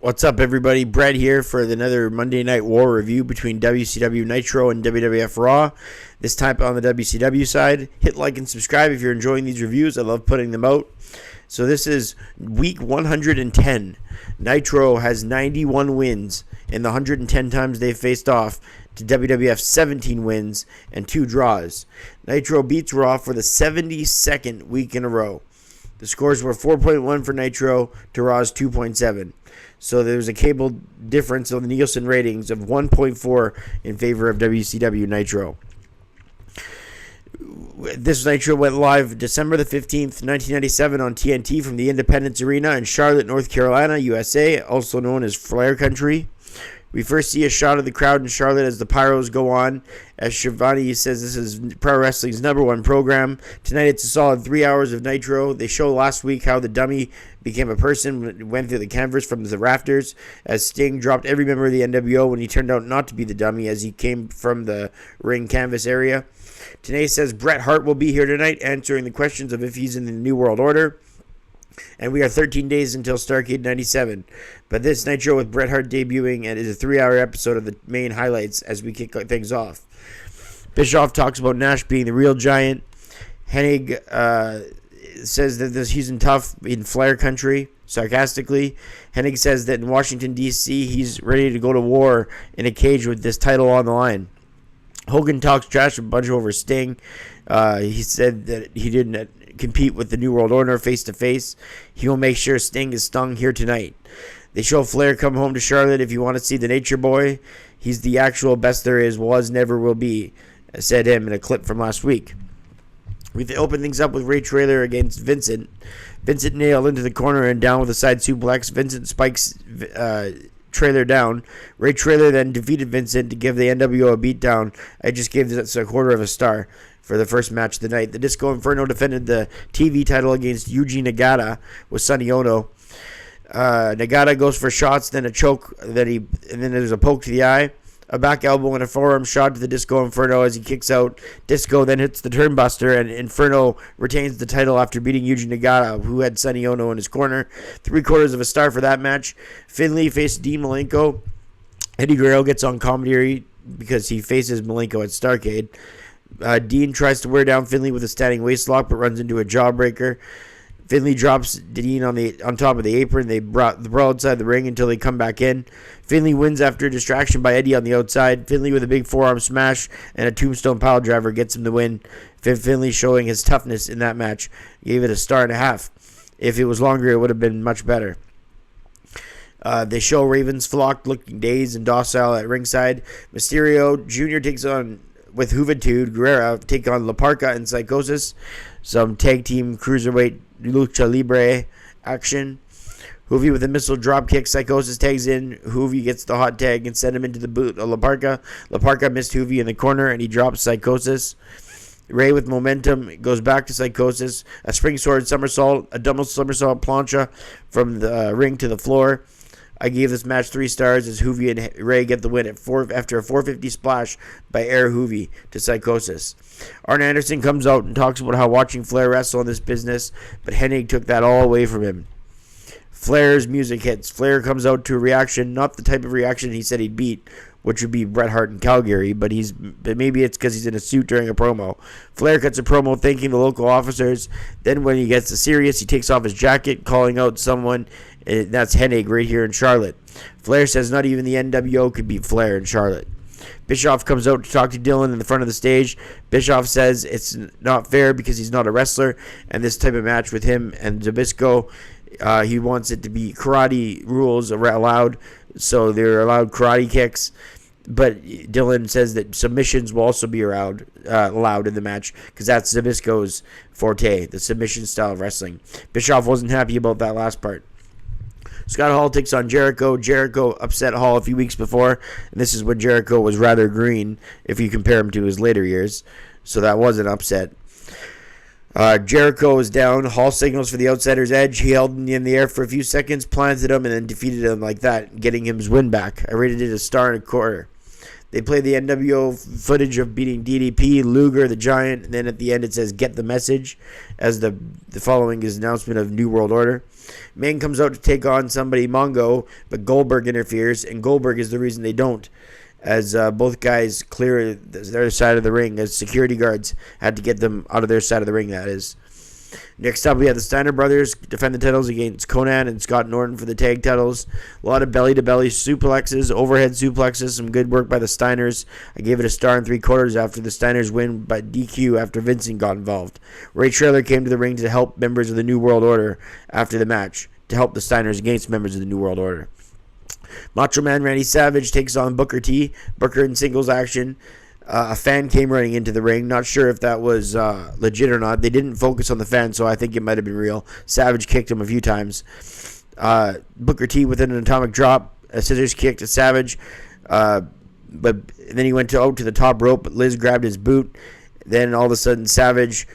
What's up, everybody? Bret here for another Monday Night War review between WCW Nitro and WWF Raw. This time on the WCW side. Hit like and subscribe if you're enjoying these reviews. I love putting them out. So this is week 110. Nitro has 91 wins in the 110 times they've faced off to WWF's 17 wins and 2 draws. Nitro beats Raw for the 72nd week in a row. The scores were 4.1 for Nitro to Raw's 2.7. So there's a cable difference on the Nielsen ratings of 1.4 in favor of WCW Nitro. This Nitro went live December the 15th, 1997 on TNT from the Independence Arena in Charlotte, North Carolina, USA, also known as Flair Country. We first see a shot of the crowd in Charlotte as the Pyros go on. As Shivani says, this is Pro Wrestling's #1 program. Tonight it's a solid 3 hours of Nitro. They show last week how the dummy became a person, went through the canvas from the rafters, as Sting dropped every member of the NWO when he turned out not to be the dummy as he came from the ring canvas area. Today says Bret Hart will be here tonight answering the questions of if he's in the New World Order. And we are 13 days until Starrcade 97. But this Nitro with Bret Hart debuting and is a 3-hour episode of the main highlights as we kick things off. Bischoff talks about Nash being the real giant. Hennig says that he's in tough in Flair country, sarcastically. Hennig says that in Washington, D.C., he's ready to go to war in a cage with this title on the line. Hogan talks trash a bunch over Sting. He said that he didn't compete with the New World Order face-to-face. He will make sure Sting is stung here tonight. They show Flair come home to Charlotte if you want to see the Nature Boy. He's the actual best there is, was, never will be, said him in a clip from last week. We open things up with Ray Traylor against Vincent. Vincent nailed into the corner and down with a side suplex. Vincent spikes Traylor down. Ray Traylor then defeated Vincent to give the NWO a beatdown. I just gave this a quarter of a star for the first match of the night. The Disco Inferno defended the TV title against Yuji Nagata with Sonny Ono. Nagata goes for shots, then a choke, and then there's a poke to the eye, a back elbow, and a forearm shot to the Disco Inferno as he kicks out. Disco then hits the turnbuster, and Inferno retains the title after beating Yuji Nagata, who had Sonny Ono in his corner. 3/4 of a star for that match. Finlay faced Dean Malenko. Eddie Guerrero gets on commentary because he faces Malenko at Starrcade. Dean tries to wear down Finlay with a standing waistlock, but runs into a jawbreaker. Finlay drops Dean on top of the apron. They brought the brawl outside the ring until they come back in. Finlay wins after a distraction by Eddie on the outside. Finlay with a big forearm smash and a tombstone pile driver gets him the win. Finlay showing his toughness in that match. Gave it a 1.5 stars. If it was longer, it would have been much better. They show Ravens flocked, looking dazed and docile at ringside. Mysterio Jr. takes on with Juventud Guerrera, take on La Parca and Psychosis. Some tag team cruiserweight lucha libre action. Hoovy with a missile drop kick. Psychosis tags in. Hoovy gets the hot tag and send him into the boot of La Parca. La Parca missed Hoovy in the corner and he drops Psychosis. Ray with momentum goes back to Psychosis. A spring sword somersault, a double somersault plancha from the ring to the floor. I gave this match 3 stars as Hoovy and Ray get the win after a 450 splash by Air Hoovy to Psychosis. Arn Anderson comes out and talks about how watching Flair wrestle in this business, but Hennig took that all away from him. Flair's music hits. Flair comes out to a reaction, not the type of reaction he said he'd beat, which would be Bret Hart in Calgary, but maybe it's because he's in a suit during a promo. Flair cuts a promo thanking the local officers. Then when he gets to serious, he takes off his jacket, calling out someone. That's Hennig right here in Charlotte. Flair says not even the NWO could beat Flair in Charlotte. Bischoff comes out to talk to Dylan in the front of the stage. Bischoff says it's not fair because he's not a wrestler, and this type of match with him and Zbyszko, he wants it to be karate rules are allowed, so they're allowed karate kicks. But Dylan says that submissions will also be allowed in the match because that's Zbyszko's forte, the submission style of wrestling. Bischoff wasn't happy about that last part. Scott Hall takes on Jericho. Jericho upset Hall a few weeks before, and this is when Jericho was rather green if you compare him to his later years. So that was an upset. Jericho is down. Hall signals for the outsider's edge. He held him in the air for a few seconds, planted him, and then defeated him like that, getting him his win back. I rated it a 1.25 stars. They play the NWO footage of beating DDP, Luger, the Giant, and then at the end it says, "Get the message," as the following is announcement of New World Order. Meng comes out to take on somebody, Mongo, but Goldberg interferes, and Goldberg is the reason they don't, as both guys clear their side of the ring, as security guards had to get them out of their side of the ring, that is. Next up, we have the Steiner brothers defend the titles against Conan and Scott Norton for the tag titles. A lot of belly-to-belly suplexes, overhead suplexes, some good work by the Steiners. I gave it a star and 3/4 after the Steiners win by DQ after Vincent got involved. Ray Traylor came to the ring to help members of the New World Order after the match, to help the Steiners against members of the New World Order. Macho Man Randy Savage takes on Booker T. Booker in singles action. A fan came running into the ring. Not sure if that was legit or not. They didn't focus on the fan, so I think it might have been real. Savage kicked him a few times. Booker T with an atomic drop. A scissors kick to Savage. But then he went out to the top rope, but Liz grabbed his boot. Then all of a sudden, Savage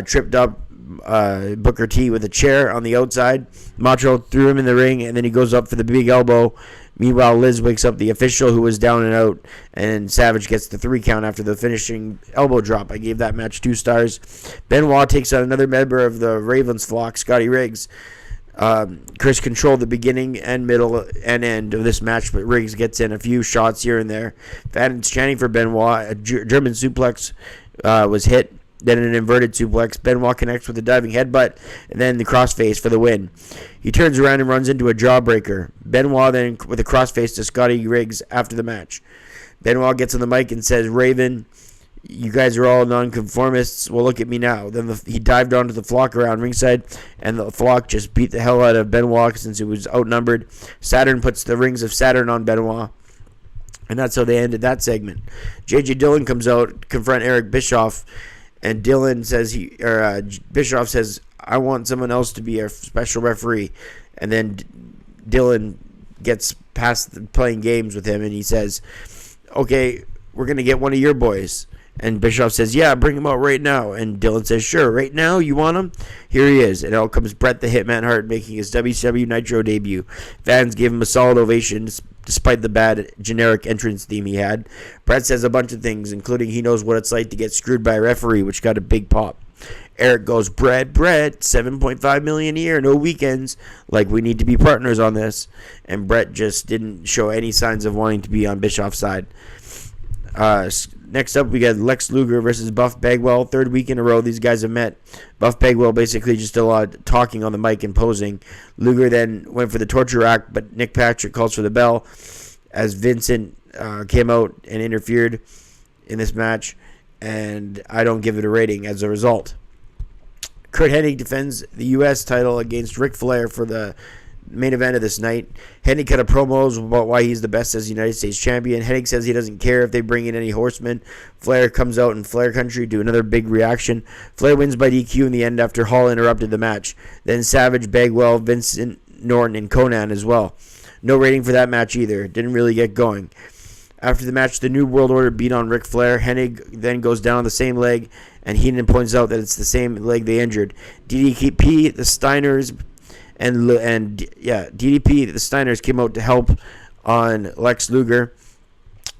tripped up Booker T with a chair on the outside. Macho threw him in the ring, and then he goes up for the big elbow. Meanwhile, Liz wakes up the official who was down and out, and Savage gets the 3 count after the finishing elbow drop. I gave that match 2 stars. Benoit takes on another member of the Ravens flock, Scotty Riggs. Chris controlled the beginning and middle and end of this match, but Riggs gets in a few shots here and there. Fans chanting for Benoit. A German suplex was hit. Then an inverted suplex. Benoit connects with a diving headbutt, and then the crossface for the win. He turns around and runs into a jawbreaker. Benoit then with a crossface to Scotty Riggs after the match. Benoit gets on the mic and says, "Raven, you guys are all nonconformists. Well, look at me now." Then he dived onto the flock around ringside, and the flock just beat the hell out of Benoit since it was outnumbered. Saturn puts the rings of Saturn on Benoit, and that's how they ended that segment. J.J. Dillon comes out to confront Eric Bischoff. And Dillon says Bischoff says, "I want someone else to be a special referee." And then Dillon gets past playing games with him, and he says, "Okay, we're going to get one of your boys." And Bischoff says, "Yeah, bring him out right now." And Dillon says, "Sure, right now? You want him? Here he is." And out comes Bret the Hitman Hart making his WCW Nitro debut. Fans gave him a solid ovation despite the bad generic entrance theme he had. Bret says a bunch of things, including he knows what it's like to get screwed by a referee, which got a big pop. Eric goes, Bret, $7.5 million a year, no weekends. Like, we need to be partners on this. And Bret just didn't show any signs of wanting to be on Bischoff's side. Next up, we got Lex Luger versus Buff Bagwell. 3rd week in a row these guys have met. Buff Bagwell basically just did a lot of talking on the mic and posing. Luger then went for the torture rack, but Nick Patrick calls for the bell as Vincent came out and interfered in this match, and I don't give it a rating as a result. Kurt Hennig defends the U.S. title against Ric Flair for the main event of this night. Hennig cut a promo about why he's the best as United States champion. Hennig says he doesn't care if they bring in any horsemen. Flair comes out in Flair country to another big reaction. Flair wins by DQ in the end after Hall interrupted the match. Then Savage, Bagwell, Vincent, Norton, and Conan as well. No rating for that match either. Didn't really get going. After the match, the New World Order beat on Ric Flair. Hennig then goes down on the same leg, and Heenan points out that it's the same leg they injured. DDP, the Steiners, and DDP, the Steiners came out to help on Lex Luger.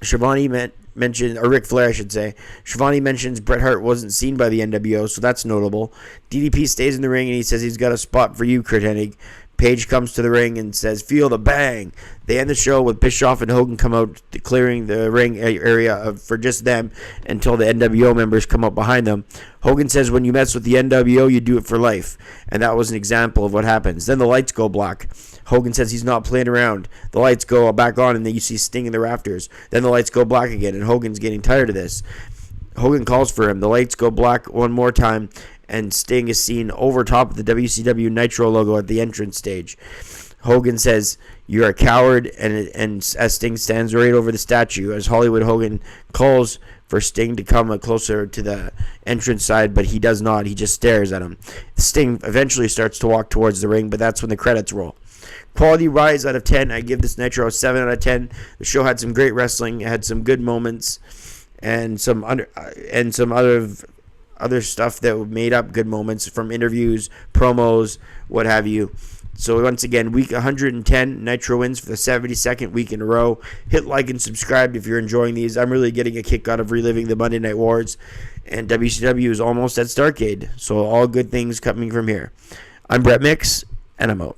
Shivani mentioned, or Ric Flair, I should say. Shivani mentions Bret Hart wasn't seen by the NWO, so that's notable. DDP stays in the ring, and he says he's got a spot for you, Kurt Hennig. Page comes to the ring and says, "Feel the bang." They end the show with Bischoff and Hogan come out clearing the ring area for just them until the NWO members come up behind them. Hogan says when you mess with the NWO, you do it for life. And that was an example of what happens. Then the lights go black. Hogan says he's not playing around. The lights go back on, and then you see Sting in the rafters. Then the lights go black again, and Hogan's getting tired of this. Hogan calls for him. The lights go black one more time, and Sting is seen over top of the WCW Nitro logo at the entrance stage. Hogan says, "You're a coward," and as Sting stands right over the statue, as Hollywood Hogan calls for Sting to come closer to the entrance side, but he does not. He just stares at him. Sting eventually starts to walk towards the ring, but that's when the credits roll. Quality rise out of 10. I give this Nitro a 7 out of 10. The show had some great wrestling. It had some good moments and some other stuff that made up good moments from interviews, promos, what have you. So once again, week 110, Nitro wins for the 72nd week in a row. Hit like and subscribe if you're enjoying these. I'm really getting a kick out of reliving the Monday Night Wars, and WCW is almost at Starrcade, so all good things coming from here. I'm Brett Mix, and I'm out.